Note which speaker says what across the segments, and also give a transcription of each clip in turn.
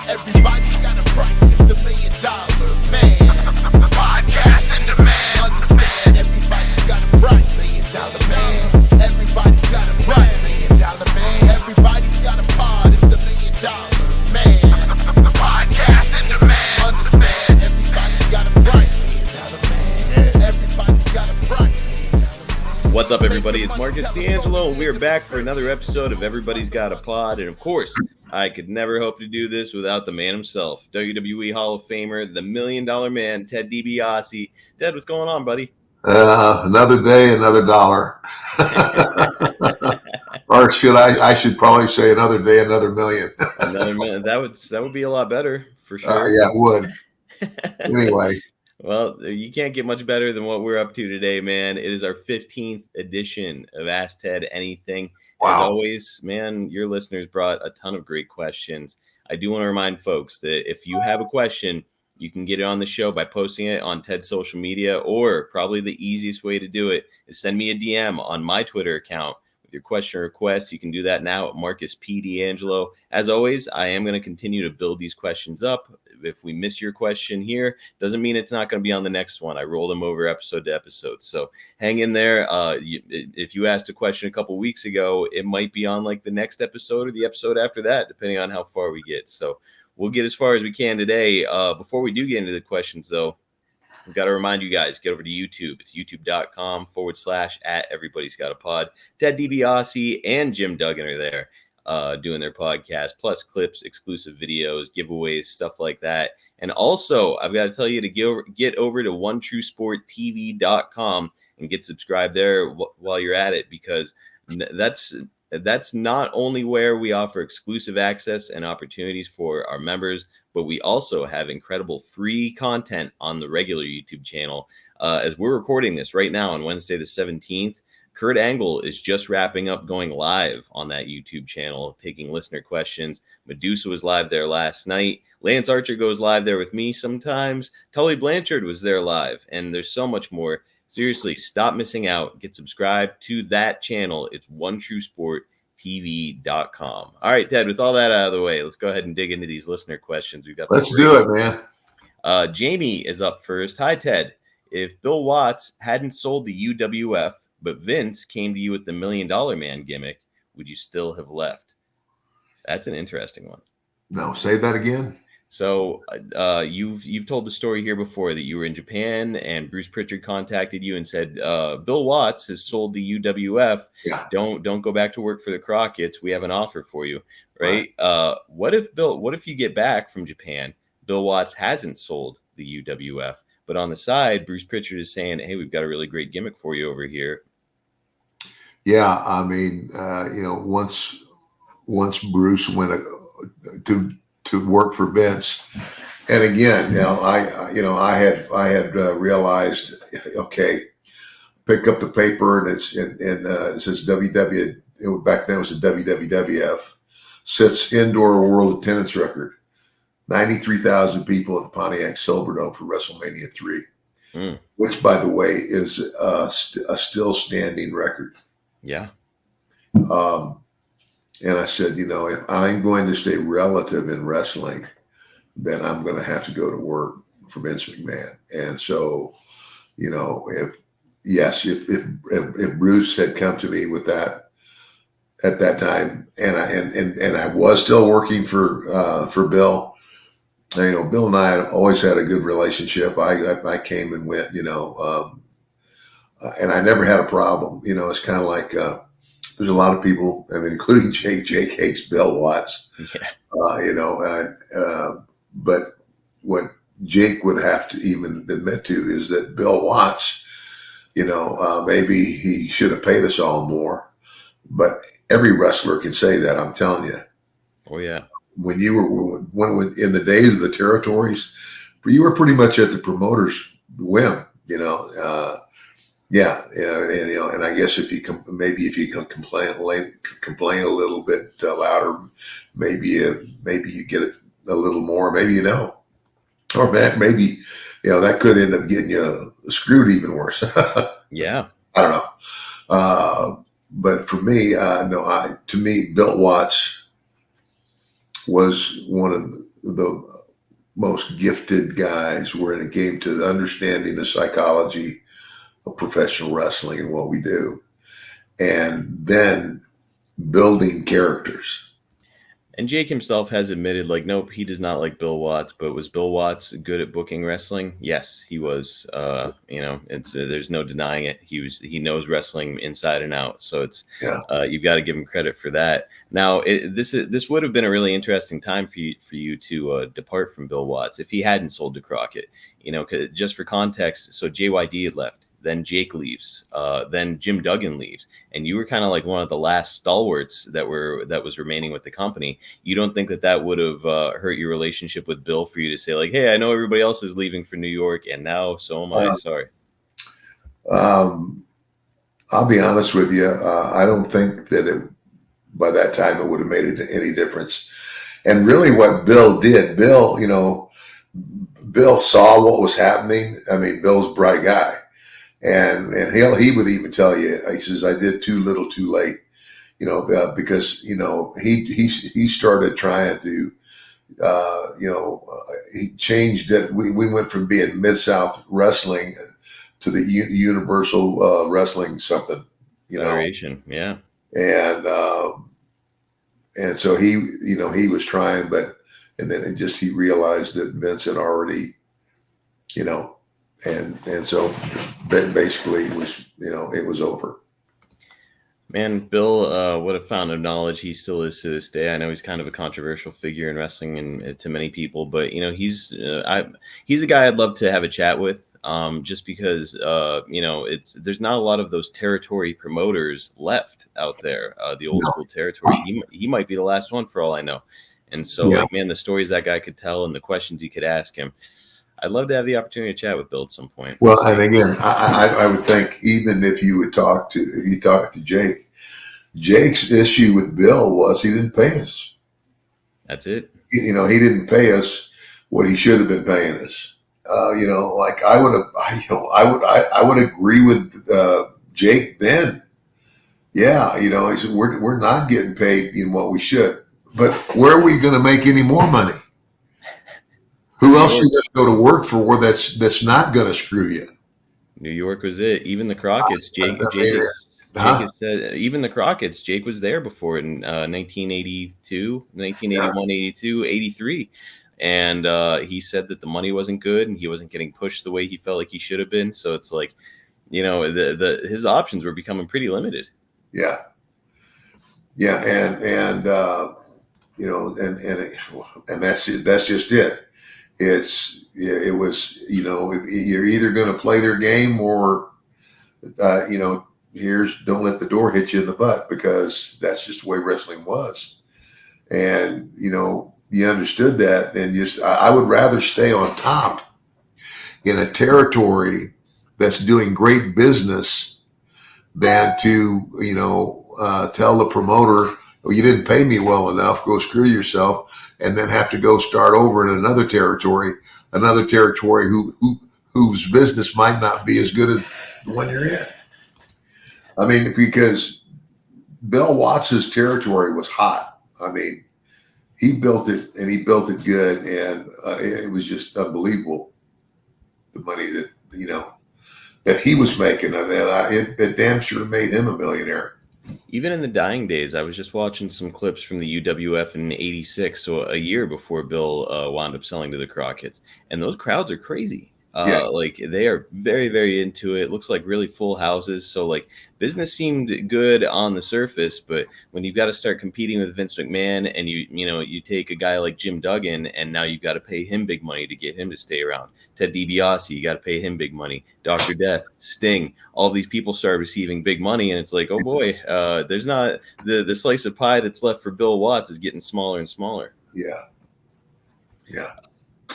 Speaker 1: Everybody's got a price, it's the $1 million man. Podcast in demand. Understand, everybody's got a price. $1 million man. Everybody's got a price. $1 million man. Everybody's got a pod, it's the $1 million man. Podcast in demand. Understand, everybody's got a price. $1 million man. Everybody's got a price.
Speaker 2: What's up, everybody? It's Marcus D'Angelo, and we're back for another episode of Everybody's Got a Pod. And of course, I could never hope to do this without the man himself, WWE Hall of Famer, the $1 million man, Ted DiBiase. Ted, what's going on, buddy?
Speaker 3: Another day, another dollar. Or I should probably say another day, another million.
Speaker 2: Another million. That would be a lot better, for sure.
Speaker 3: Yeah, it would. Anyway.
Speaker 2: Well, you can't get much better than what we're up to today, man. It is our 15th edition of Ask Ted Anything.
Speaker 3: Wow.
Speaker 2: As always, man, your listeners brought a ton of great questions. I do want to remind folks that if you have a question, you can get it on the show by posting it on Ted's social media, or probably the easiest way to do it is send me a DM on my Twitter account with your question or request. You can do that now at Marcus P. D'Angelo. As always, I am going to continue to build these questions up. If we miss your question here, doesn't mean it's not going to be on the next one. I roll them over episode to episode. So hang in there. If you asked a question a couple weeks ago, it might be on like the next episode or the episode after that, depending on how far we get. So we'll get as far as we can today. Before we do get into the questions, though, I've got to remind you guys, get over to YouTube. It's youtube.com/@everybody's-got-a-pod. Ted DiBiase and Jim Duggan are there. Doing their podcast, plus clips, exclusive videos, giveaways, stuff like that. And also, I've got to tell you to get over to OneTrueSportTV.com and get subscribed there while you're at it, because that's not only where we offer exclusive access and opportunities for our members, but we also have incredible free content on the regular YouTube channel. As we're recording this right now on Wednesday the 17th, Kurt Angle is just wrapping up going live on that YouTube channel, taking listener questions. Medusa was live there last night. Lance Archer goes live there with me sometimes. Tully Blanchard was there live, and there's so much more. Seriously, stop missing out. Get subscribed to that channel. It's OneTrueSportTV.com. All right, Ted, with all that out of the way, let's go ahead and dig into these listener questions.
Speaker 3: Let's do it, man.
Speaker 2: Jamie is up first. Hi, Ted. If Bill Watts hadn't sold the UWF, but Vince came to you with the $1 million man gimmick, would you still have left? That's an interesting one.
Speaker 3: No, say that again.
Speaker 2: So you've told the story here before that you were in Japan and Bruce Pritchard contacted you and said, Bill Watts has sold the UWF.
Speaker 3: Yeah.
Speaker 2: Don't go back to work for the Crockett's. We have an offer for you, right? What if you get back from Japan, Bill Watts hasn't sold the UWF, but on the side, Bruce Pritchard is saying, hey, we've got a really great gimmick for you over here.
Speaker 3: Yeah, I mean, once Bruce went to work for Vince, and again, I had realized, okay, pick up the paper and it says WW. Back then it was a WWF, sets indoor world attendance record, 93,000 people at the Pontiac Silverdome for WrestleMania 3, which, by the way, is a still standing record.
Speaker 2: Yeah.
Speaker 3: And I said, if I'm going to stay relative in wrestling, then I'm going to have to go to work for Vince McMahon. And so, if Bruce had come to me with that at that time, and I was still working for Bill, Bill and I always had a good relationship. I came and went, and I never had a problem. It's kind of like there's a lot of people, including Jake. Jake hates Bill Watts.
Speaker 2: Yeah.
Speaker 3: But what Jake would have to even admit to is that Bill Watts, maybe he should have paid us all more. But every wrestler can say that. I'm telling you.
Speaker 2: Oh yeah.
Speaker 3: When it was in the days of the territories, you were pretty much at the promoter's whim. And I guess if you can complain a little bit louder, maybe you get it a little more, maybe you don't, or maybe that could end up getting you screwed even worse.
Speaker 2: Yeah,
Speaker 3: I don't know. but for me, no, to me, Bill Watts was one of the most gifted guys when it came to understanding the psychology of professional wrestling and what we do, and then building characters.
Speaker 2: And Jake himself has admitted, like, nope, he does not like Bill Watts. But was Bill Watts good at booking wrestling? Yes, he was. It's there's no denying it. He knows wrestling inside and out. So it's you've got to give him credit for that. Now, this would have been a really interesting time for you to depart from Bill Watts if he hadn't sold to Crockett. Just for context, so JYD had left. Then Jake leaves. Then Jim Duggan leaves, and you were kind of like one of the last stalwarts that was remaining with the company. You don't think that would have hurt your relationship with Bill for you to say, like, hey, I know everybody else is leaving for New York, and now so am I. Sorry.
Speaker 3: I'll be honest with you. I don't think that by that time it would have made any difference. And really, what Bill did, Bill saw what was happening. I mean, Bill's a bright guy. And he would even tell you, he says, I did too little too late, because, he started trying to, he changed it. We went from being Mid-South Wrestling to the Universal Wrestling something,
Speaker 2: Federation, yeah.
Speaker 3: And so he was trying, and then he realized that Vince had already, and so basically it was over.
Speaker 2: Man, Bill, what a fountain of knowledge he still is to this day. I know he's kind of a controversial figure in wrestling and to many people, but he's a guy I'd love to have a chat with. Just because there's not a lot of those territory promoters left out there. The old school territory. He might be the last one for all I know. And so, the stories that guy could tell and the questions you could ask him. I'd love to have the opportunity to chat with Bill at some point.
Speaker 3: Well, and again, I would think even if you talk to Jake, Jake's issue with Bill was he didn't pay us.
Speaker 2: That's it.
Speaker 3: He didn't pay us what he should have been paying us. Like I would agree with Jake then. Yeah, he said we're not getting paid in what we should, but where are we going to make any more money? Who else are you going to go to work for that's not going to screw you?
Speaker 2: New York was it. Even the Crockett's, Jake has said, even the Crockett's, Jake was there before in 1982, 1981, 82, 83. And he said that the money wasn't good and he wasn't getting pushed the way he felt like he should have been. So it's like, his options were becoming pretty limited.
Speaker 3: Yeah. Yeah. And that's it. That's just it. It was, you're either going to play their game or, don't let the door hit you in the butt, because that's just the way wrestling was. And, you understood that. And I would rather stay on top in a territory that's doing great business than to, tell the promoter, well, you didn't pay me well enough, go screw yourself, and then have to go start over in another territory whose business might not be as good as the one you're in. I mean, because Bill Watts' territory was hot. I mean, he built it, and he built it good, and it was just unbelievable, the money that that he was making. I mean, it damn sure made him a millionaire.
Speaker 2: Even in the dying days, I was just watching some clips from the UWF in '86, so a year before Bill wound up selling to the Crockett's, and those crowds are crazy. Like they are very, very into it. It looks like really full houses. So like business seemed good on the surface, but when you've got to start competing with Vince McMahon and you take a guy like Jim Duggan and now you've got to pay him big money to get him to stay around. Ted DiBiase, you got to pay him big money. Dr. Death, Sting, all these people start receiving big money, and it's like, oh boy, there's not the slice of pie that's left for Bill Watts is getting smaller and smaller.
Speaker 3: Yeah.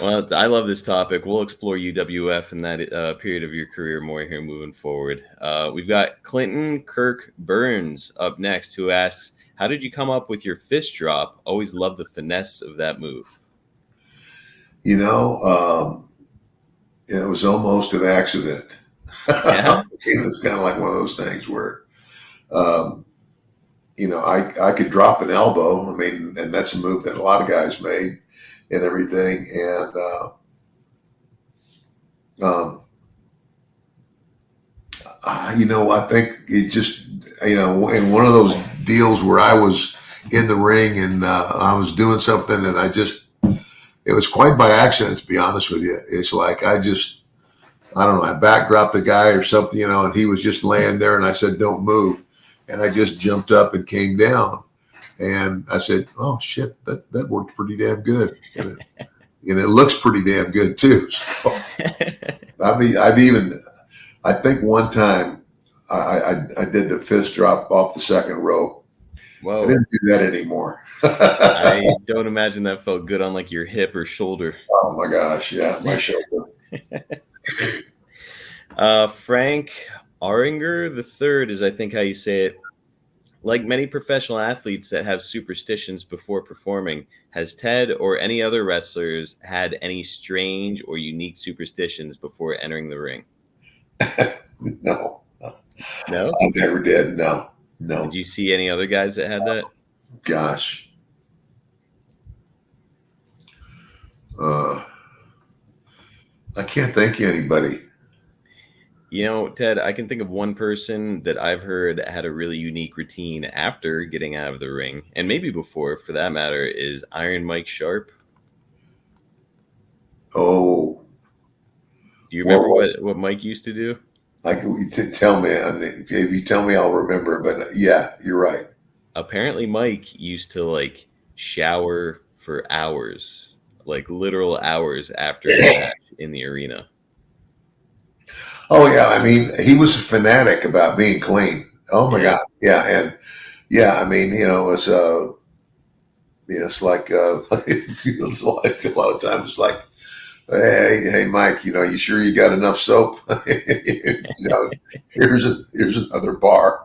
Speaker 2: Well, I love this topic. We'll explore UWF and that period of your career more here moving forward. We've got Clinton Kirk Burns up next, who asks, how did you come up with your fist drop? Always love the finesse of that move.
Speaker 3: It was almost an accident.
Speaker 2: Yeah.
Speaker 3: It was kind of like one of those things where I could drop an elbow. I mean, and that's a move that a lot of guys made and everything. And, I think it just, in one of those deals where I was in the ring and I was doing something and it was quite by accident, to be honest with you. It's like, I don't know, I backdropped a guy or something, and he was just laying there and I said, don't move. And I just jumped up and came down and I said, oh shit, that worked pretty damn good. And it looks pretty damn good too. So, I think one time I did the fist drop off the second rope.
Speaker 2: Whoa.
Speaker 3: I didn't do that anymore.
Speaker 2: I don't imagine that felt good on like your hip or shoulder.
Speaker 3: Oh my gosh. Yeah. My shoulder.
Speaker 2: Frank Aringer III is, I think, how you say it. Like many professional athletes that have superstitions before performing, has Ted or any other wrestlers had any strange or unique superstitions before entering the ring?
Speaker 3: No.
Speaker 2: No?
Speaker 3: I never did. No.
Speaker 2: Did you see any other guys that had that?
Speaker 3: Gosh. I can't think of anybody.
Speaker 2: Ted, I can think of one person that I've heard had a really unique routine after getting out of the ring, and maybe before, for that matter, is Iron Mike Sharp.
Speaker 3: Oh.
Speaker 2: Do you remember what Mike used to do?
Speaker 3: Tell me. If you tell me, I'll remember. But yeah, you're right.
Speaker 2: Apparently, Mike used to like shower for hours, like literal hours after a match in the arena.
Speaker 3: Oh yeah, I mean, he was a fanatic about being clean. Oh my God, yeah, and yeah, I mean, it's it's like it's like a lot of times, it's like, hey, Mike, you sure you got enough soap? Here's another bar,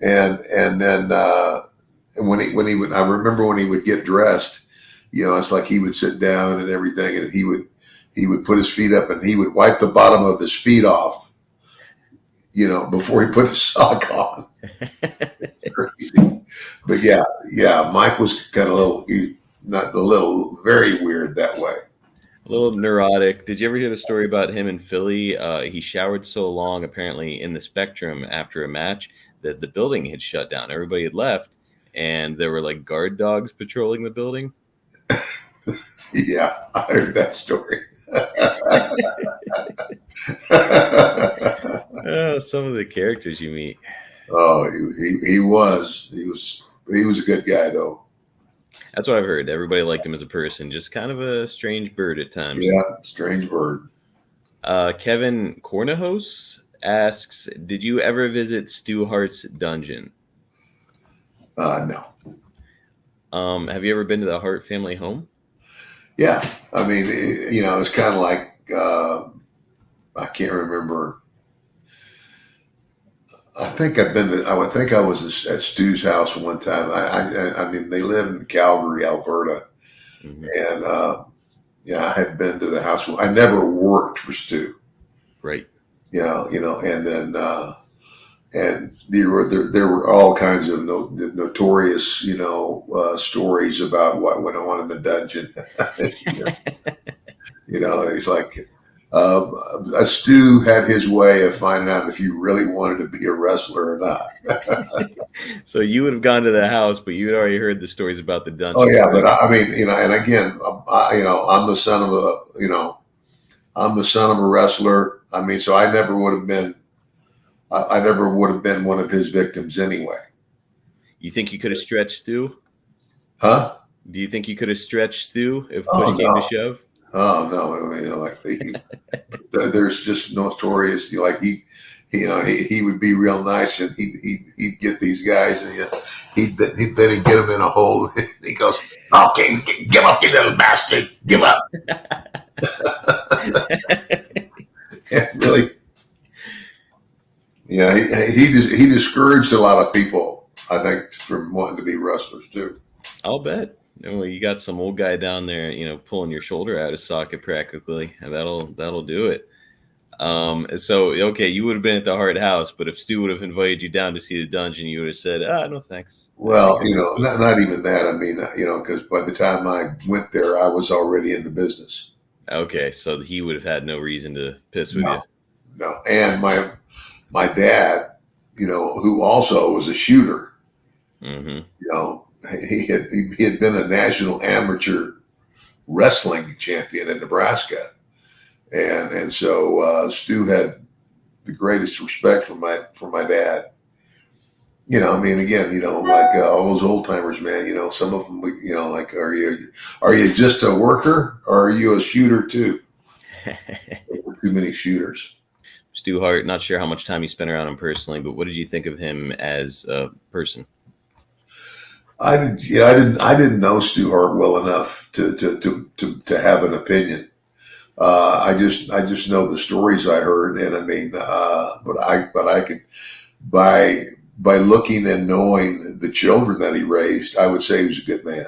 Speaker 3: and then when he would, I remember when he would get dressed, it's like he would sit down and everything, and he would put his feet up and he would wipe the bottom of his feet off, before he put his sock on. But yeah, Mike was kind of very weird that way.
Speaker 2: A little neurotic. Did you ever hear the story about him in Philly? He showered so long, apparently, in the Spectrum after a match that the building had shut down. Everybody had left, and there were like guard dogs patrolling the building.
Speaker 3: Yeah, I heard that story.
Speaker 2: Some of the characters you meet.
Speaker 3: Oh, he was a good guy though.
Speaker 2: That's what I've heard. Everybody liked him as a person. Just kind of a strange bird at times.
Speaker 3: Yeah, strange bird.
Speaker 2: Kevin Cornahos asks, "Did you ever visit Stu Hart's dungeon?"
Speaker 3: No.
Speaker 2: Have you ever been to the Hart family home?
Speaker 3: Yeah, I mean, it's kind of like I can't remember. I think I think I was at Stu's house one time. I mean, they live in Calgary, Alberta, and I had been to the house. I never worked for Stu,
Speaker 2: right?
Speaker 3: And then and there were all kinds of notorious stories about what went on in the dungeon. He's like. Stu had his way of finding out if you really wanted to be a wrestler or not.
Speaker 2: So you would have gone to the house, but you had already heard the stories about the dungeon.
Speaker 3: Oh yeah, but I mean, and again, I'm the son of a wrestler. I mean, so I never would have been one of his victims anyway.
Speaker 2: You think you could have stretched Stu?
Speaker 3: Huh?
Speaker 2: Do you think you could have stretched Stu if push came to shove?
Speaker 3: Oh no! I mean, there's just notorious. Like he would be real nice, and he'd get these guys, and he'd get them in a hole. And he goes, "Okay, give up, you little bastard, give up." Yeah, really. Yeah, he discouraged a lot of people, I think, from wanting to be wrestlers too.
Speaker 2: I'll bet. You got some old guy down there, pulling your shoulder out of socket practically, and that'll do it. So okay, you would have been at the Hard House, but if Stu would have invited you down to see the dungeon, you would have said, no thanks.
Speaker 3: Well, not even that. I mean, because by the time I went there, I was already in the business.
Speaker 2: Okay, so he would have had no reason to piss with
Speaker 3: No, no. And my dad, who also was a shooter,
Speaker 2: you. Mm-hmm.
Speaker 3: he had been a national amateur wrestling champion in Nebraska, and so Stu had the greatest respect for my dad. I mean, again, like all those old timers, man. Some of them, like, are you just a worker or are you a shooter too? Too many shooters.
Speaker 2: Stu Hart, not sure how much time you spent around him personally, but what did you think of him as a person?
Speaker 3: I didn't know Stu Hart well enough to have an opinion. I just know the stories I heard, and I mean, but I could by looking and knowing the children that he raised, I would say he was a good man.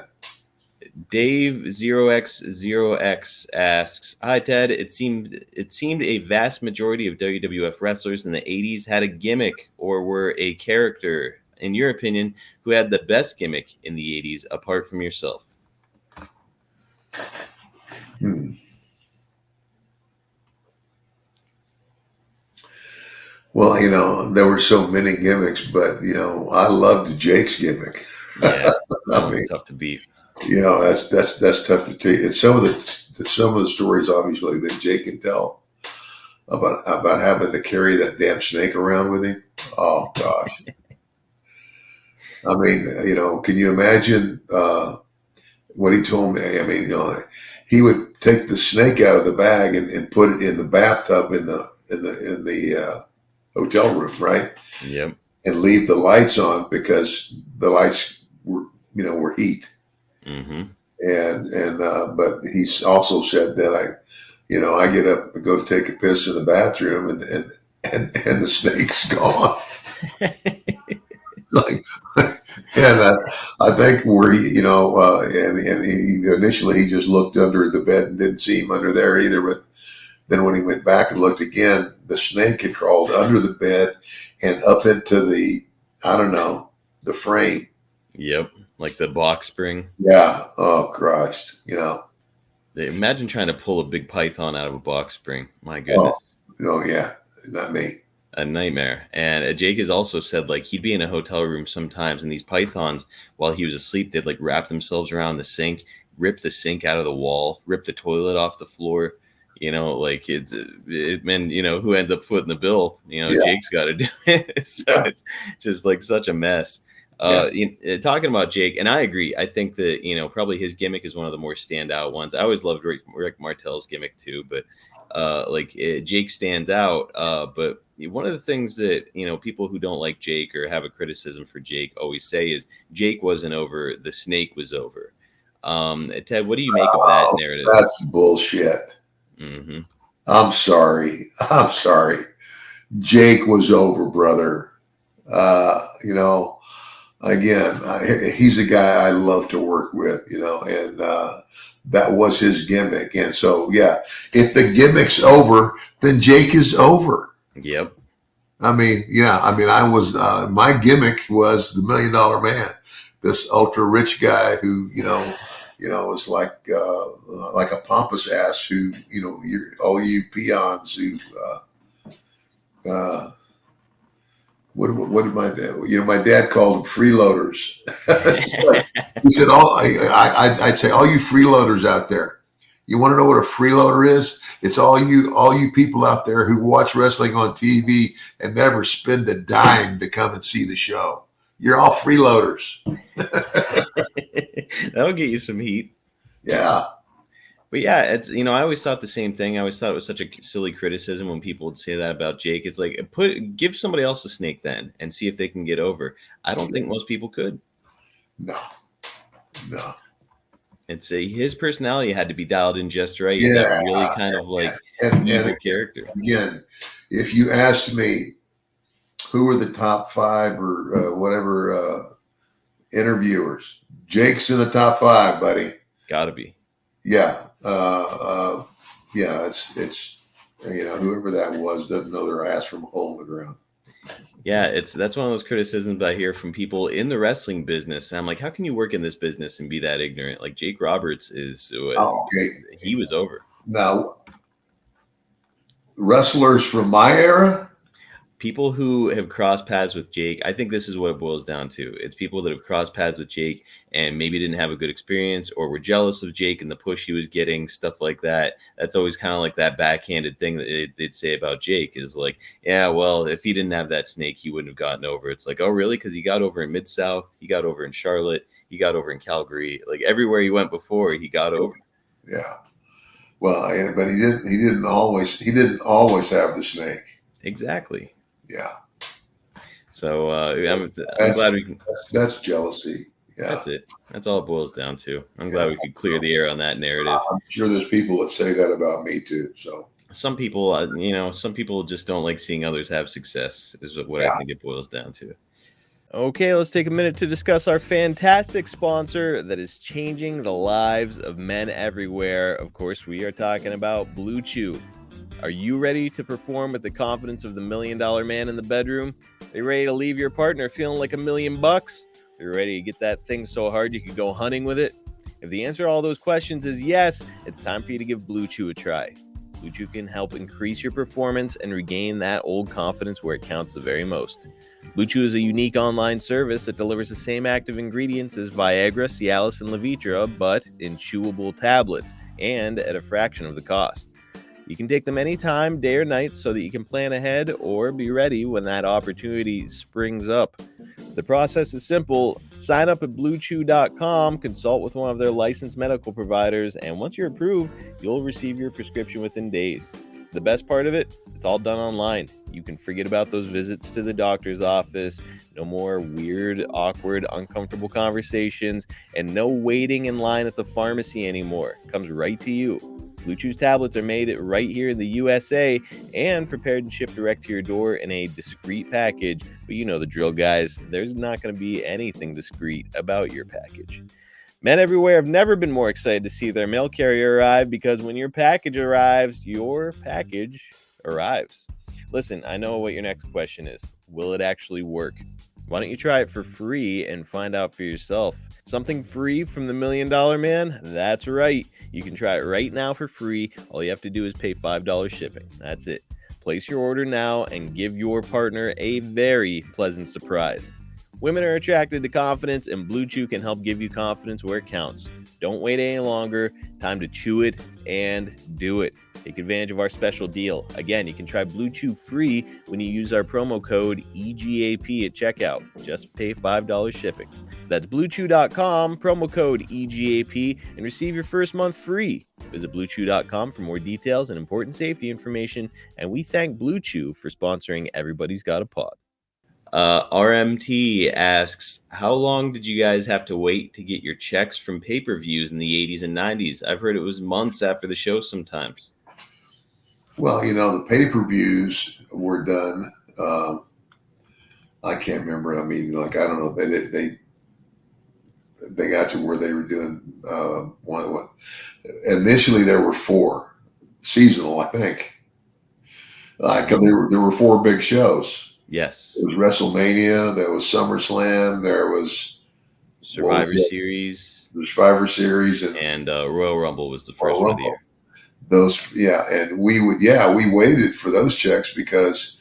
Speaker 2: Dave 0x0x asks, "Hi Ted, it seemed a vast majority of WWF wrestlers in the 80s had a gimmick or were a character. In your opinion, who had the best gimmick in the 80s apart from yourself?"
Speaker 3: Well, there were so many gimmicks, but I loved Jake's gimmick.
Speaker 2: Yeah, that
Speaker 3: I
Speaker 2: was
Speaker 3: mean,
Speaker 2: tough to beat.
Speaker 3: that's tough to tell you. And some of the stories, obviously, that Jake can tell about having to carry that damn snake around with him. Oh gosh. I mean, can you imagine what he told me? I mean, he would take the snake out of the bag and put it in the bathtub in the hotel room, right?
Speaker 2: Yep.
Speaker 3: And leave the lights on because the lights were heat.
Speaker 2: Mm-hmm.
Speaker 3: And but he's also said that I get up and go to take a piss in the bathroom and the snake's gone. Like, and I think where and he initially he just looked under the bed and didn't see him under there either, but then when he went back and looked again, the snake had crawled under the bed and up into the the frame.
Speaker 2: Yep, like the box spring.
Speaker 3: Yeah. Oh Christ.
Speaker 2: Imagine trying to pull a big python out of a box spring. My goodness.
Speaker 3: Oh yeah, not me.
Speaker 2: A nightmare. And Jake has also said like he'd be in a hotel room sometimes, and these pythons, while he was asleep, they'd like wrap themselves around the sink, rip the sink out of the wall, rip the toilet off the floor. Like man, who ends up footing the bill?
Speaker 3: Yeah.
Speaker 2: Jake's got to do it. So it's just like such a mess. Talking about Jake, and I agree. I think that probably his gimmick is one of the more standout ones. I always loved Rick Martel's gimmick too, but Jake stands out. But one of the things that people who don't like Jake or have a criticism for Jake always say is Jake wasn't over, the snake was over. Ted, what do you make of that narrative?
Speaker 3: That's bullshit.
Speaker 2: Mm-hmm.
Speaker 3: I'm sorry. Jake was over, brother. Again, he's a guy I love to work with, and that was his gimmick. And so, yeah, if the gimmick's over, then Jake is over.
Speaker 2: Yep.
Speaker 3: I mean, I was, my gimmick was the $1 Million Man, this ultra rich guy who, was like a pompous ass who, all you peons who, what did my dad? My dad called them freeloaders. He said, I'd say, all you freeloaders out there, you want to know what a freeloader is? It's all you people out there who watch wrestling on TV and never spend a dime to come and see the show. You're all freeloaders.
Speaker 2: That'll get you some heat.
Speaker 3: Yeah.
Speaker 2: But yeah, it's I always thought the same thing. I always thought it was such a silly criticism when people would say that about Jake. It's like give somebody else a snake then and see if they can get over. I don't think most people could.
Speaker 3: No.
Speaker 2: It's his personality had to be dialed in just right.
Speaker 3: Yeah,
Speaker 2: that really kind of like evil character.
Speaker 3: Again, if you asked me who were the top 5 or whatever interviewers, Jake's in the top 5, buddy.
Speaker 2: Gotta be.
Speaker 3: Yeah. Yeah. It's whoever that was doesn't know their ass from a hole in the ground.
Speaker 2: Yeah, that's one of those criticisms I hear from people in the wrestling business. And I'm like, how can you work in this business and be that ignorant? Like Jake Roberts
Speaker 3: Okay.
Speaker 2: He was over.
Speaker 3: Now, wrestlers from my era,
Speaker 2: People who have crossed paths with Jake, I think this is what it boils down to. It's people that have crossed paths with Jake and maybe didn't have a good experience or were jealous of Jake and the push he was getting, stuff like that. That's always kind of like that backhanded thing that they'd say about Jake is like, yeah, well, if he didn't have that snake, he wouldn't have gotten over. It's like, oh, really? Because he got over in Mid-South, he got over in Charlotte, he got over in Calgary. Like everywhere he went before, he got over.
Speaker 3: Yeah. Well, but he didn't always have the snake.
Speaker 2: Exactly.
Speaker 3: Yeah.
Speaker 2: So I'm glad we can.
Speaker 3: That's jealousy. Yeah.
Speaker 2: That's it. That's all it boils down to. I'm glad we could clear the air on that narrative.
Speaker 3: I'm sure there's people that say that about me too. So
Speaker 2: some people, some people just don't like seeing others have success. Is what I think it boils down to. Okay, let's take a minute to discuss our fantastic sponsor that is changing the lives of men everywhere. Of course, we are talking about Blue Chew. Are you ready to perform with the confidence of the $1 million man in the bedroom? Are you ready to leave your partner feeling like $1 million? Are you ready to get that thing so hard you could go hunting with it? If the answer to all those questions is yes, it's time for you to give Blue Chew a try. Blue Chew can help increase your performance and regain that old confidence where it counts the very most. Blue Chew is a unique online service that delivers the same active ingredients as Viagra, Cialis, and Levitra, but in chewable tablets and at a fraction of the cost. You can take them anytime, day or night, so that you can plan ahead or be ready when that opportunity springs up. The process is simple. Sign up at bluechew.com, consult with one of their licensed medical providers, and once you're approved, you'll receive your prescription within days. The best part of it, it's all done online. You can forget about those visits to the doctor's office, no more weird, awkward, uncomfortable conversations, and no waiting in line at the pharmacy anymore. It comes right to you. Blue Chew's tablets are made right here in the USA and prepared and shipped direct to your door in a discreet package. But you know the drill, guys. There's not going to be anything discreet about your package. Men everywhere have never been more excited to see their mail carrier arrive because when your package arrives, your package arrives. Listen, I know what your next question is. Will it actually work? Why don't you try it for free and find out for yourself? Something free from the $1 million man? That's right. You can try it right now for free. All you have to do is pay $5 shipping. That's it. Place your order now and give your partner a very pleasant surprise. Women are attracted to confidence, and Blue Chew can help give you confidence where it counts. Don't wait any longer. Time to chew it and do it. Take advantage of our special deal. Again, you can try Blue Chew free when you use our promo code EGAP at checkout. Just pay $5 shipping. That's bluechew.com, promo code EGAP, and receive your first month free. Visit bluechew.com for more details and important safety information. And we thank Blue Chew for sponsoring Everybody's Got a Pod. RMT asks, how long did you guys have to wait to get your checks from pay-per-views in the 80s and 90s? I've heard it was months after the show sometimes.
Speaker 3: Well, the pay-per-views were done. I can't remember. I mean, I don't know. They got to where they were doing one. Initially, there were 4 seasonal, I think. There were 4 big shows.
Speaker 2: Yes.
Speaker 3: There was WrestleMania. There was SummerSlam. There was
Speaker 2: Survivor Series.
Speaker 3: The Survivor Series. And
Speaker 2: Royal Rumble was the first one of the year.
Speaker 3: And we waited for those checks because,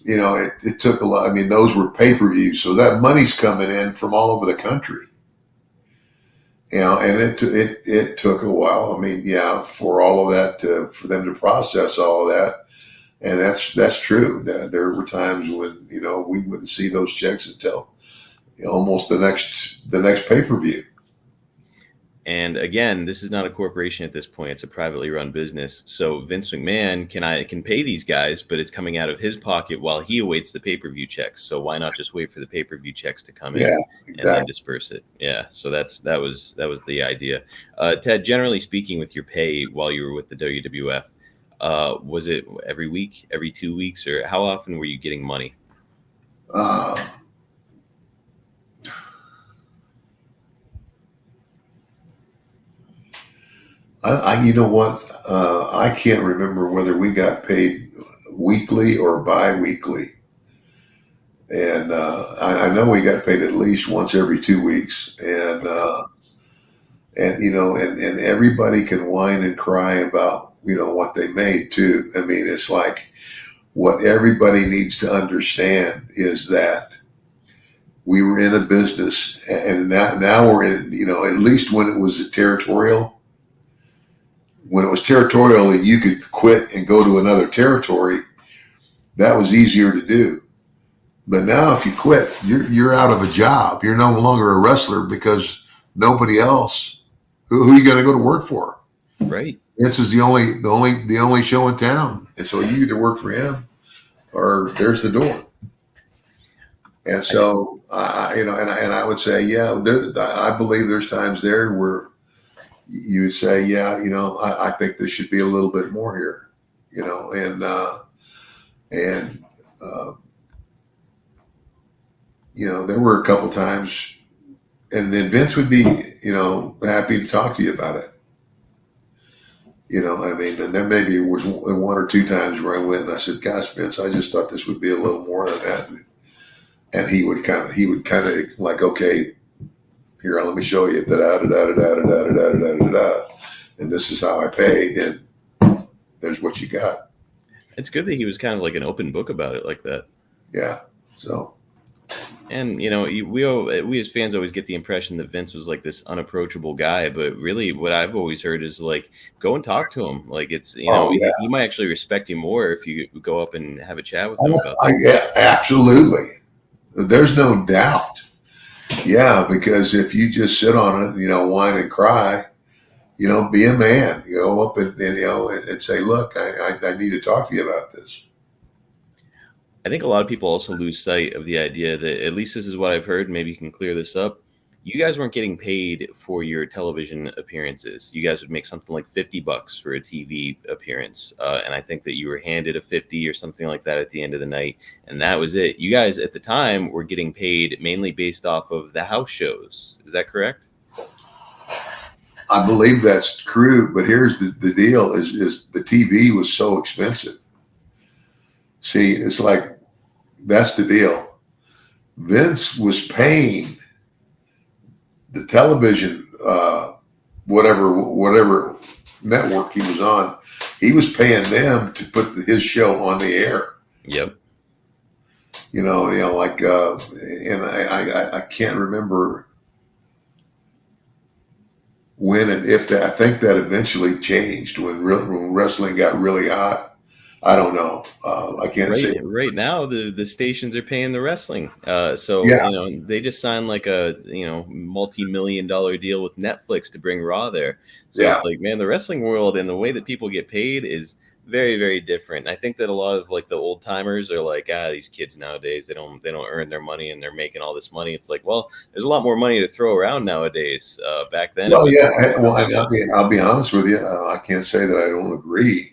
Speaker 3: it took a lot. I mean, those were pay-per-views. So that money's coming in from all over the country. And it took a while. I mean, for all of that, for them to process all of that. And that's true. There were times when, we wouldn't see those checks until almost the next pay-per-view.
Speaker 2: And again, this is not a corporation at this point. It's a privately run business. So Vince McMahon can pay these guys, but it's coming out of his pocket while he awaits the pay-per-view checks. So why not just wait for the pay-per-view checks to come in exactly. And then disperse it? Yeah. So that was the idea. Ted, generally speaking, with your pay while you were with the WWF, was it every week, every 2 weeks, or how often were you getting money?
Speaker 3: You know what? I can't remember whether we got paid weekly or bi-weekly. And I know we got paid at least once every 2 weeks. And you know, and everybody can whine and cry about, you know, what they made too. I mean, it's like what everybody needs to understand is that we were in a business, and now we're in, you know, at least when it was territorial, and you could quit and go to another territory, that was easier to do. But now if you quit, you're out of a job. You're no longer a wrestler because nobody else. Who are you going to go to work for?
Speaker 2: Right.
Speaker 3: This is the only show in town, and so you either work for him or there's the door. And so, you know, and I would say, yeah, I believe there's times there where you would say, yeah, you know, I think there should be a little bit more here, you know, and you know, there were a couple times, and then Vince would be, you know, happy to talk to you about it. You know, I mean, and there maybe was one or two times where I went and I said, "Gosh, Vince, I just thought this would be a little more than that." And he would kind of like, "Okay, here, let me show you, da da da da da da da da da da da, and this is how I paid, and there's what you got."
Speaker 2: It's good that he was kind of like an open book about it like that.
Speaker 3: Yeah. So.
Speaker 2: And, you know, we as fans always get the impression that Vince was like this unapproachable guy. But really what I've always heard is like, go and talk to him. Like it's, you know, he might actually respect you more if you go up and have a chat with him about that.
Speaker 3: Yeah, absolutely. There's no doubt. Yeah, because if you just sit on it, you know, whine and cry, you know, be a man. You go up and you know, and say, look, I need to talk to you about this.
Speaker 2: I think a lot of people also lose sight of the idea that, at least this is what I've heard, maybe you can clear this up, you guys weren't getting paid for your television appearances. You guys would make something like $50 for a TV appearance. And I think that you were handed a 50 or something like that at the end of the night. And that was it. You guys at the time were getting paid mainly based off of the house shows. Is that correct?
Speaker 3: I believe that's true, but here's the deal is the TV was so expensive. See, it's like, that's the deal. Vince was paying the television, whatever network he was on, he was paying them to put his show on the air.
Speaker 2: Yep.
Speaker 3: You know, like, and I can't remember when and if that. I think that eventually changed when wrestling got really hot. I don't know. I can't say.
Speaker 2: Right now, the stations are paying the wrestling. So,
Speaker 3: Yeah.
Speaker 2: you know, they just signed like a, you know, multi-million-dollar deal with Netflix to bring Raw there. So
Speaker 3: Yeah.
Speaker 2: it's like, man, the wrestling world and the way that people get paid is very, very different. I think that a lot of like the old timers are like, these kids nowadays, they don't earn their money and they're making all this money. It's like, well, there's a lot more money to throw around nowadays. Back then.
Speaker 3: Well, yeah. Well, I'll be honest with you. I can't say that I don't agree.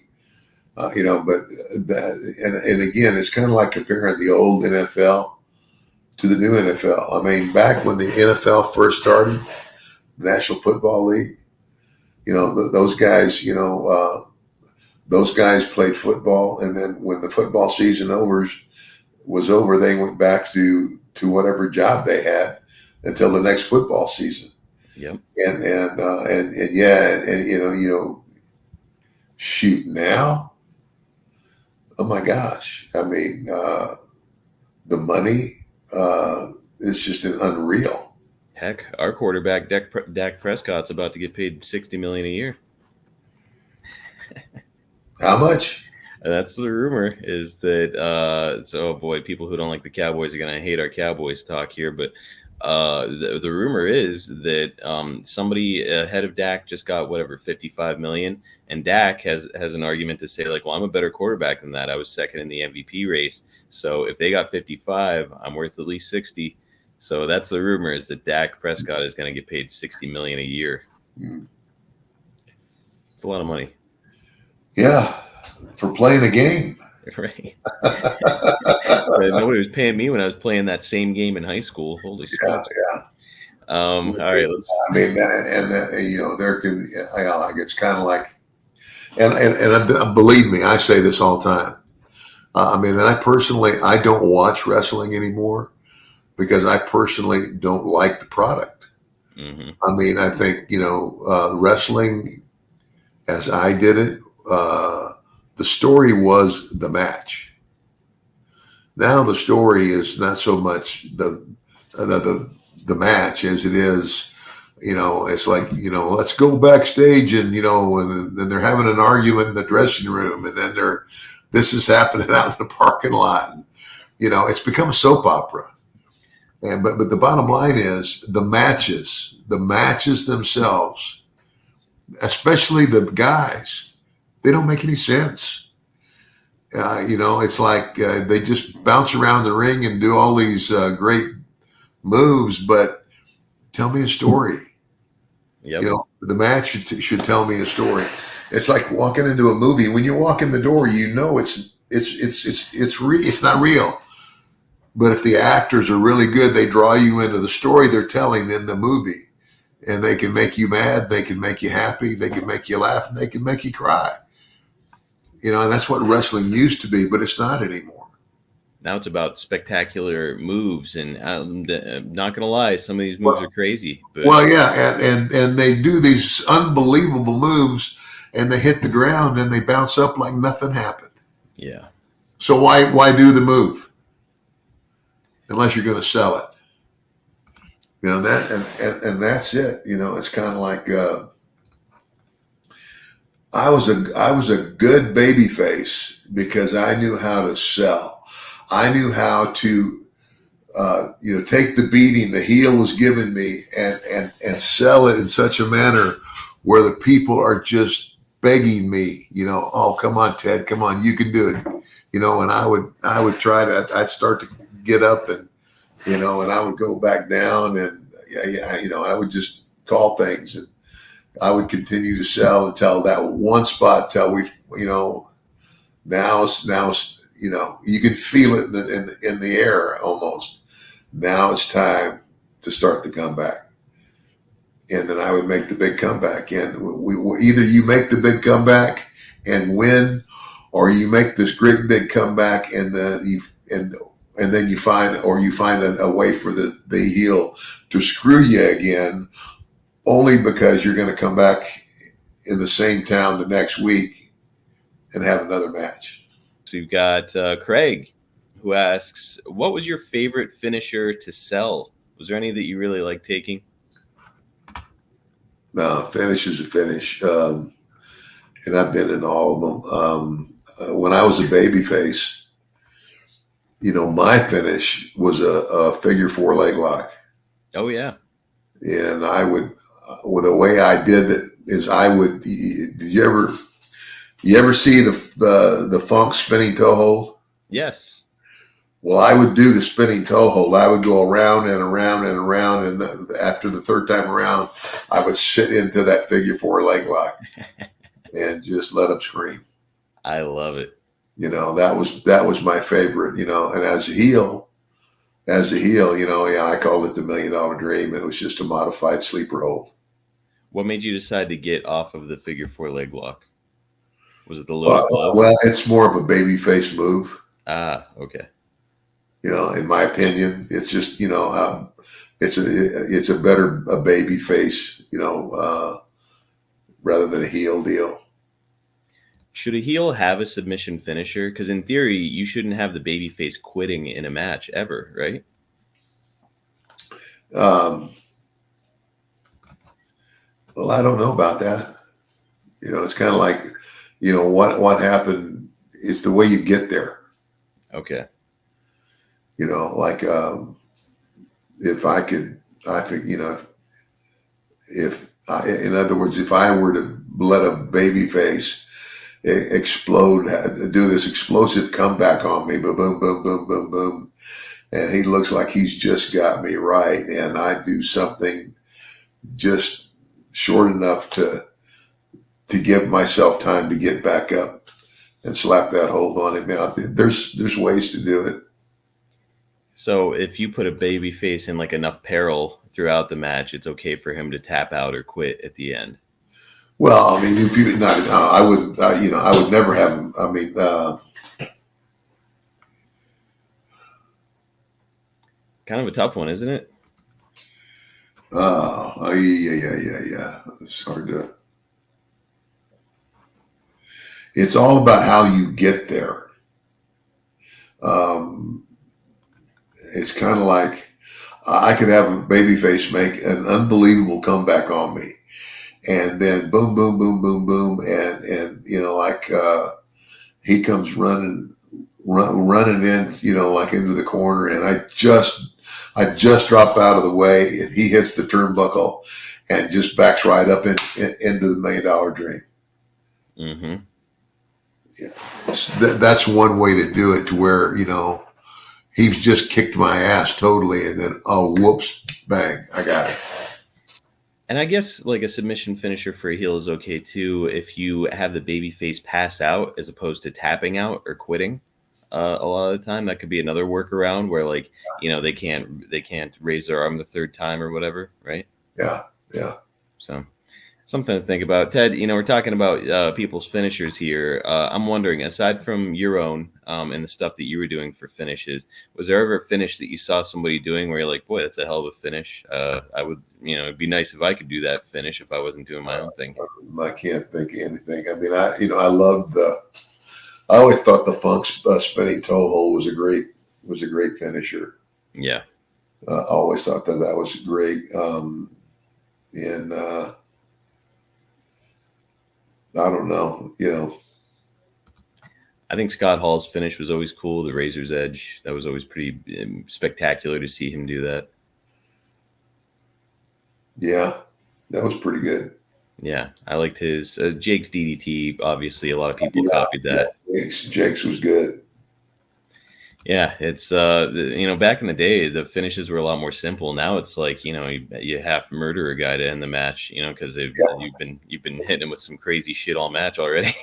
Speaker 3: You know, but and again, it's kind of like comparing the old NFL to the new NFL. I mean, back when the NFL first started, the National Football League, you know, those guys, you know, those guys played football, and then when the football season was over, they went back to whatever job they had until the next football season.
Speaker 2: Yep.
Speaker 3: And yeah, and you know, shoot now. Oh my gosh! I mean, the money is just unreal.
Speaker 2: Heck, our quarterback Dak Prescott's about to get paid $60 million a year.
Speaker 3: How much?
Speaker 2: That's the rumor. Is that so? Oh boy, people who don't like the Cowboys are gonna hate our Cowboys talk here, but the rumor is that somebody ahead of Dak just got whatever $55 million, and Dak has an argument to say like, well, I'm a better quarterback than that. I was second in the MVP race, so if they got 55, I'm worth at least 60. So that's the rumor, is that Dak Prescott is going to get paid $60 million a year. It's a lot of money.
Speaker 3: Yeah, for playing a game.
Speaker 2: Right. Nobody was paying me when I was playing that same game in high school. Holy smokes.
Speaker 3: Yeah.
Speaker 2: All right, let's.
Speaker 3: I mean, you know, there can, like, it's kind of like, and believe me, I say this all the time. I mean, and I don't watch wrestling anymore because I personally don't like the product.
Speaker 2: Mhm.
Speaker 3: I mean, I think, you know, wrestling as I did it, the story was the match. Now the story is not so much the match as it is, you know, it's like, you know, let's go backstage and, you know, and then they're having an argument in the dressing room, and then this is happening out in the parking lot. And, you know, it's become a soap opera. And but the bottom line is the matches themselves, especially the guys, they don't make any sense. You know, it's like they just bounce around the ring and do all these great moves, but tell me a story.
Speaker 2: Yep.
Speaker 3: You know, the match should tell me a story. It's like walking into a movie. When you walk in the door, you know it's not real. But if the actors are really good, they draw you into the story they're telling in the movie, and they can make you mad, they can make you happy, they can make you laugh, and they can make you cry. You know, and that's what wrestling used to be, but it's not anymore.
Speaker 2: Now it's about spectacular moves, and I'm not gonna lie, some of these moves are crazy. But
Speaker 3: well, yeah, and they do these unbelievable moves, and they hit the ground and they bounce up like nothing happened.
Speaker 2: yeah,
Speaker 3: So why do the move unless you're going to sell it? You know that, and that's it. You know, it's kind of like I was a good baby face because I knew how to sell. I knew how to you know, take the beating the heel was giving me and sell it in such a manner where the people are just begging me, you know, oh, come on, Ted, come on, you can do it. You know, and I would try to, I'd start to get up and, you know, and I would go back down and, you know, I would just call things and I would continue to sell until that one spot, till we, you know, now it's, you know, you can feel it in the air almost. Now it's time to start the comeback. And then I would make the big comeback. And we either you make the big comeback and win, or you make this great big comeback and then you find a way for the heel to screw you again, only because you're going to come back in the same town the next week and have another match.
Speaker 2: So we've got Craig, who asks, what was your favorite finisher to sell? Was there any that you really like taking?
Speaker 3: No, finish is a finish. And I've been in all of them. When I was a babyface, you know, my finish was a figure four leg lock.
Speaker 2: Oh, yeah.
Speaker 3: And I would, the way I did it is I would, did you ever see the Funk spinning toe hold?
Speaker 2: Yes.
Speaker 3: Well, I would do the spinning toe hold. I would go around and around and around. And after the third time around, I would sit into that figure four leg lock and just let them scream.
Speaker 2: I love it.
Speaker 3: You know, that was my favorite, you know, and as a heel, you know, yeah, I called it the $1 Million Dream. It was just a modified sleeper hold.
Speaker 2: What made you decide to get off of the figure four leg lock? Was it the lower glove?
Speaker 3: Well, it's more of a babyface move.
Speaker 2: Ah, okay.
Speaker 3: You know, in my opinion, it's just, you know, it's a better baby face, you know, rather than a heel deal.
Speaker 2: Should a heel have a submission finisher? Because in theory, you shouldn't have the baby face quitting in a match ever, right?
Speaker 3: Well, I don't know about that. You know, it's kind of like, you know, what happened. It's the way you get there.
Speaker 2: Okay.
Speaker 3: You know, like if I could, you know, in other words, if I were to let a baby face explode, do this explosive comeback on me, boom, boom, boom, boom, boom, boom, and he looks like he's just got me right, and I do something just short enough to give myself time to get back up and slap that hold on him. Now, there's ways to do it.
Speaker 2: So if you put a baby face in like enough peril throughout the match, it's okay for him to tap out or quit at the end.
Speaker 3: Well, I mean, if you not, I would, I would never have him. I mean,
Speaker 2: Kind of a tough one, isn't it?
Speaker 3: yeah. It's hard to. It's all about how you get there. Um, it's kind of like I could have a babyface make an unbelievable comeback on me, and then boom, boom, boom, boom, boom, and he comes running in, like into the corner, and I just drop out of the way, and he hits the turnbuckle, and just backs right up into the $1 Million Dream.
Speaker 2: Mm-hmm.
Speaker 3: Yeah, that's one way to do it, to where he's just kicked my ass totally, and then whoops, bang, I got it.
Speaker 2: And I guess like a submission finisher for a heel is okay too if you have the babyface pass out as opposed to tapping out or quitting. A lot of the time, that could be another workaround where they can't raise their arm the third time or whatever, right?
Speaker 3: Yeah.
Speaker 2: So something to think about. Ted, we're talking about people's finishers here. I'm wondering, aside from your own and the stuff that you were doing for finishes, was there ever a finish that you saw somebody doing where you're like, boy, that's a hell of a finish? I would, it'd be nice if I could do that finish if I wasn't doing my own thing.
Speaker 3: I can't think of anything. I mean, I loved I always thought the Funk spinning toe hold was a great finisher.
Speaker 2: Yeah.
Speaker 3: I always thought that was great. And I don't know,
Speaker 2: I think Scott Hall's finish was always cool. The Razor's Edge, that was always pretty spectacular to see him do that.
Speaker 3: Yeah, that was pretty good.
Speaker 2: Yeah, I liked his Jake's DDT. Obviously, a lot of people copied that.
Speaker 3: Yeah, Jake's was good.
Speaker 2: Yeah, it's back in the day, the finishes were a lot more simple. Now it's like you have to murder a guy to end the match, because you've been hitting him with some crazy shit all match already.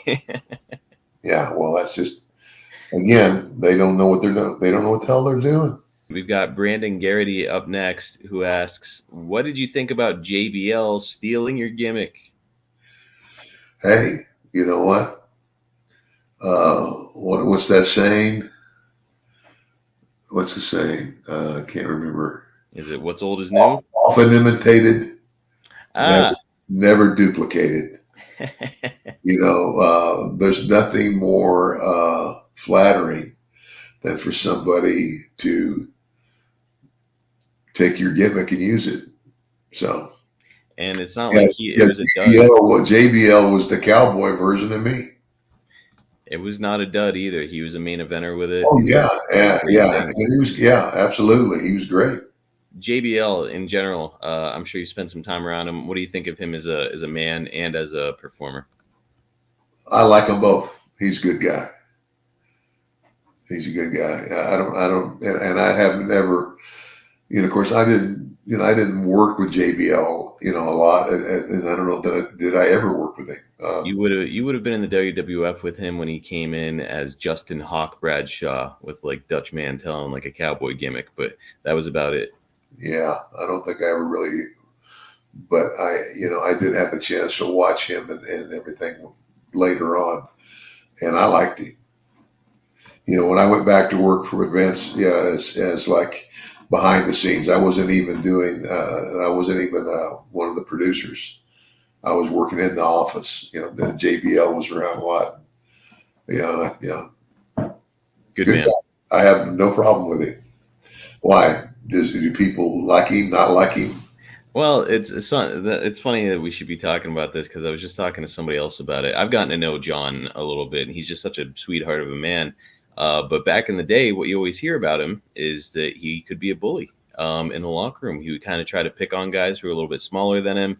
Speaker 3: Yeah, well, that's just, again, they don't know what they're doing. They don't know what the hell they're doing.
Speaker 2: We've got Brandon Garrity up next, who asks, "What did you think about JBL stealing your gimmick?"
Speaker 3: Hey, you know what? What's that saying? What's the saying? I can't remember.
Speaker 2: Is it what's old is new?
Speaker 3: Often imitated, never duplicated. There's nothing more flattering than for somebody to take your gimmick and use it. So,
Speaker 2: and it's not like it was a dud.
Speaker 3: JBL was the cowboy version of me.
Speaker 2: It was not a dud either. He was a main eventer with it.
Speaker 3: Oh yeah. And he was, absolutely. He was great.
Speaker 2: JBL in general, I'm sure you spent some time around him. What do you think of him as a man and as a performer?
Speaker 3: I like them both. He's a good guy. He's a good guy. And I haven't ever, of course, I didn't work with JBL, a lot, and I don't know did I ever work with him.
Speaker 2: You would have been in the WWF with him when he came in as Justin Hawk Bradshaw with like Dutch Mantel and like a cowboy gimmick, but that was about it.
Speaker 3: Yeah, I don't think I ever really, but I did have a chance to watch him and everything later on, and I liked him. When I went back to work for events, as like behind the scenes, I wasn't even one of the producers. I was working in the office. The JBL was around a lot.
Speaker 2: Good man.
Speaker 3: Guy. I have no problem with him. Why? Do people like him? Not like him?
Speaker 2: Well, it's funny that we should be talking about this because I was just talking to somebody else about it. I've gotten to know John a little bit, and he's just such a sweetheart of a man. But back in the day, what you always hear about him is that he could be a bully in the locker room. He would kind of try to pick on guys who were a little bit smaller than him.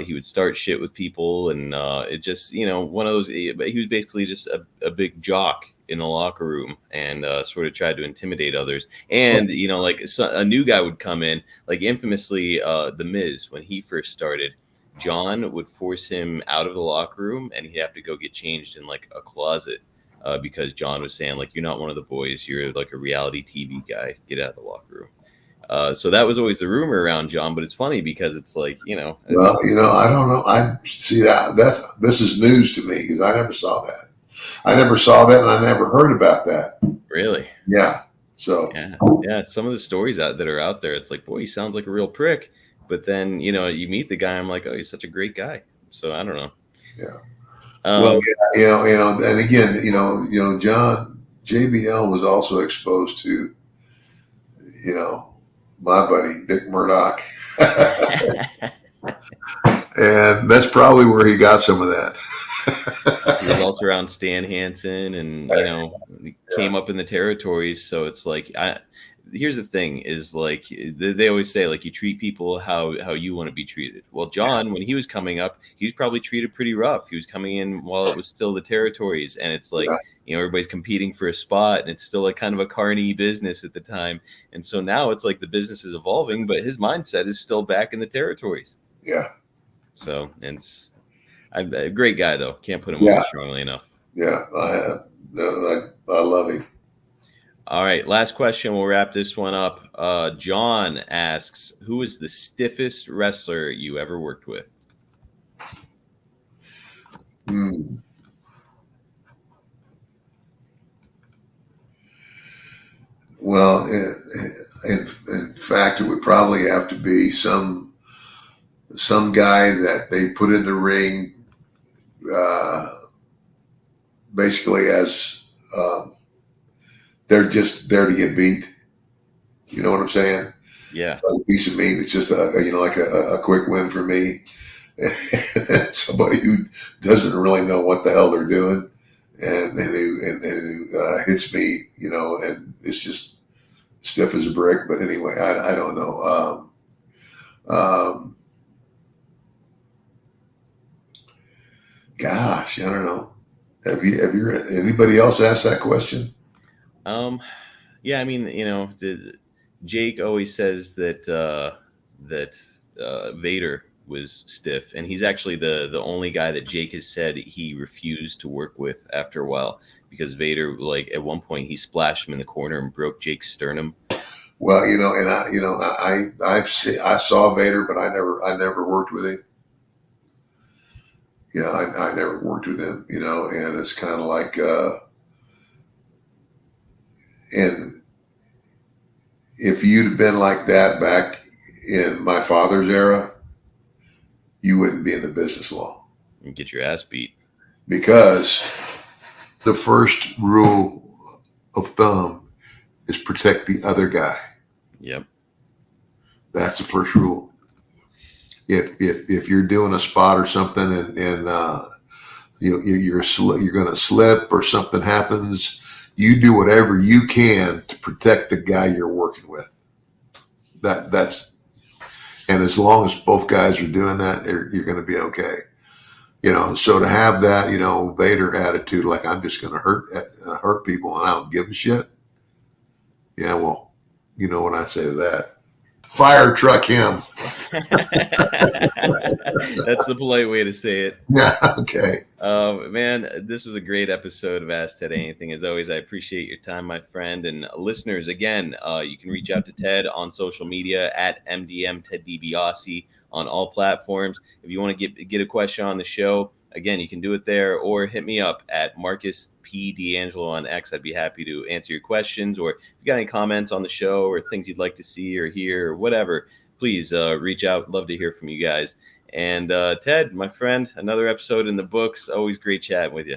Speaker 2: He would start shit with people, and it just, one of those. He was basically just a big jock in the locker room and sort of tried to intimidate others. And a new guy would come in, like infamously, The Miz, when he first started. John would force him out of the locker room, and he'd have to go get changed in like a closet. because John was saying, like, you're not one of the boys. You're like a reality TV guy. Get out of the locker room. So that was always the rumor around John, but it's funny because it's like,
Speaker 3: Well, I don't know. I see that. This is news to me because I never saw that. I never saw that, and I never heard about that.
Speaker 2: really.
Speaker 3: Yeah. So
Speaker 2: Yeah. Some of the stories that are out there, it's like, boy, he sounds like a real prick. But then, you meet the guy, I'm like, oh, he's such a great guy. So I don't know.
Speaker 3: yeah.
Speaker 2: Um,
Speaker 3: Well, and again, John JBL was also exposed to, my buddy Dick Murdoch, and that's probably where he got some of that.
Speaker 2: he was also around Stan Hansen, and he came up in the territories. So it's like, here's the thing: is like they always say, like, you treat people how you want to be treated. Well, John, when he was coming up, he was probably treated pretty rough. He was coming in while it was still the territories, and it's like, everybody's competing for a spot, and it's still like kind of a carny business at the time. And so now it's like the business is evolving, but his mindset is still back in the territories.
Speaker 3: Yeah.
Speaker 2: So it's a great guy, though. Can't put him over strongly enough.
Speaker 3: Yeah. I love him.
Speaker 2: All right, last question. We'll wrap this one up. John asks, who is the stiffest wrestler you ever worked with?
Speaker 3: Well, in fact, it would probably have to be some guy that they put in the ring, basically as they're just there to get beat. You know what I'm saying?
Speaker 2: Yeah.
Speaker 3: So a piece of meat. It's just like a quick win for me. Somebody who doesn't really know what the hell they're doing, and who hits me, and it's just stiff as a brick. But anyway, I don't know. Gosh, I don't know. Have you anybody else asked that question?
Speaker 2: Yeah, I mean, Jake always says that Vader was stiff, and he's actually the only guy that Jake has said he refused to work with after a while, because Vader, like, at one point he splashed him in the corner and broke Jake's sternum.
Speaker 3: Well, and I saw Vader, but I never worked with him. I never worked with him, and it's kind of like, and if you'd have been like that back in my father's era, you wouldn't be in the business long.
Speaker 2: And get your ass beat.
Speaker 3: Because the first rule of thumb is protect the other guy.
Speaker 2: Yep.
Speaker 3: That's the first rule. If you're doing a spot or something and you're going to slip or something happens, you do whatever you can to protect the guy you're working with. And as long as both guys are doing that, you're going to be okay. So to have that, Vader attitude, like, I'm just going to hurt people and I don't give a shit. Yeah, well, you know what I say to that? Fire truck him.
Speaker 2: That's the polite way to say it.
Speaker 3: Yeah. Okay.
Speaker 2: Man, this was a great episode of Ask Ted Anything. As always, I appreciate your time, my friend. And listeners, again, you can reach out to Ted on social media at MDM Ted DiBiase on all platforms. If you want to get a question on the show, again, you can do it there, or hit me up at Marcus P. D'Angelo on X. I'd be happy to answer your questions, or if you got any comments on the show or things you'd like to see or hear or whatever, please reach out. Love to hear from you guys. And Ted, my friend, another episode in the books. Always great chatting with you.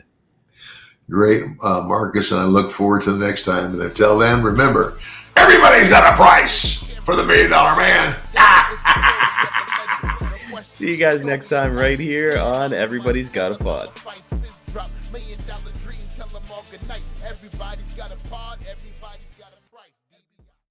Speaker 2: Great,
Speaker 3: Marcus, and I look forward to the next time. And until then, remember, everybody's got a price for the $1 Million Man.
Speaker 2: See you guys next time right here on Everybody's Got a Pod.
Speaker 1: $1 million dreams, tell them all good night. Everybody's got a pod, everybody's got a price.